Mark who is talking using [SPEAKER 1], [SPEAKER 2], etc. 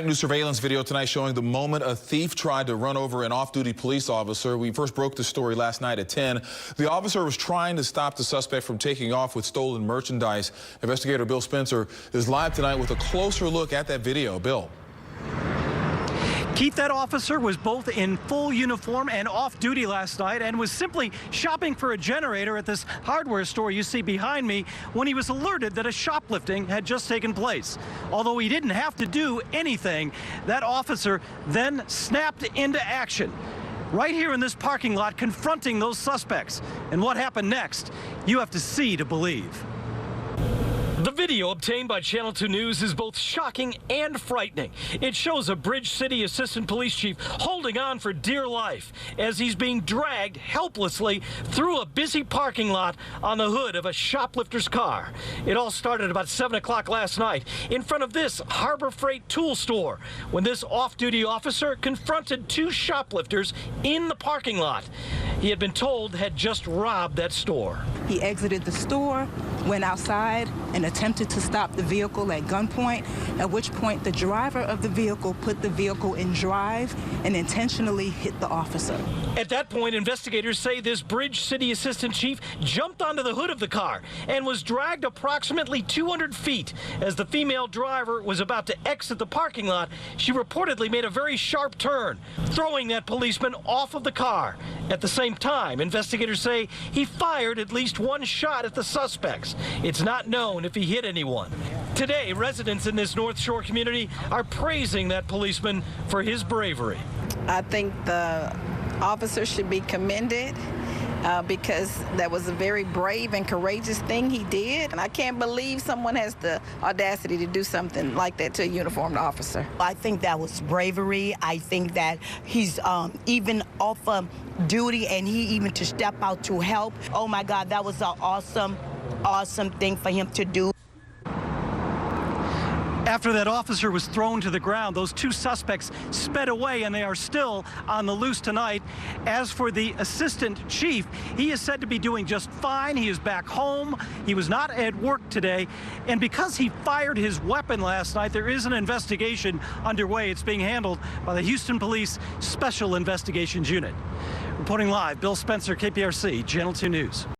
[SPEAKER 1] New surveillance video tonight showing the moment a thief tried to run over an off-duty police officer. We first broke the story last night at 10. The officer was trying to stop the suspect from taking off with stolen merchandise. Investigator Bill Spencer is live tonight with a closer look at that video. Bill.
[SPEAKER 2] Keith, that officer was both in full uniform and off duty last night and was simply shopping for a generator at this hardware store you see behind me when he was alerted that a shoplifting had just taken place. Although he didn't have to do anything, that officer then snapped into action right here in this parking lot, confronting those suspects. And what happened next, you have to see to believe.
[SPEAKER 3] The video obtained by Channel 2 News is both shocking and frightening. It shows a Bridge City Assistant Police Chief holding on for dear life as he's being dragged helplessly through a busy parking lot on the hood of a shoplifter's car. It all started about 7 o'clock last night in front of this Harbor Freight tool store when this off-duty officer confronted two shoplifters in the parking lot. He had been told had just robbed that store.
[SPEAKER 4] He exited the store, went outside, and attempted to stop the vehicle at gunpoint, at which point the driver of the vehicle put the vehicle in drive and intentionally hit the officer.
[SPEAKER 3] At that point, investigators say this Bridge City Assistant Chief jumped onto the hood of the car and was dragged approximately 200 feet. As the female driver was about to exit the parking lot, she reportedly made a very sharp turn, throwing that policeman off of the car. At the same time, investigators say he fired at least one shot at the suspects. It's not known if he hit anyone. Today, residents in this North Shore community are praising that policeman for his bravery.
[SPEAKER 5] I think the officer should be commended because that was a very brave and courageous thing he did. And I can't believe someone has the audacity to do something like that to a uniformed officer.
[SPEAKER 6] I think that was bravery. I think that he's even off of duty and he even to step out to help. Oh my God, that was an awesome thing for him to do.
[SPEAKER 2] After that officer was thrown to the ground, those two suspects sped away and they are still on the loose tonight. As for the assistant chief, he is said to be doing just fine. He is back home. He was not at work today. And because he fired his weapon last night, there is an investigation underway. It's being handled by the Houston Police Special Investigations Unit. Reporting live, Bill Spencer, KPRC, Channel 2 News.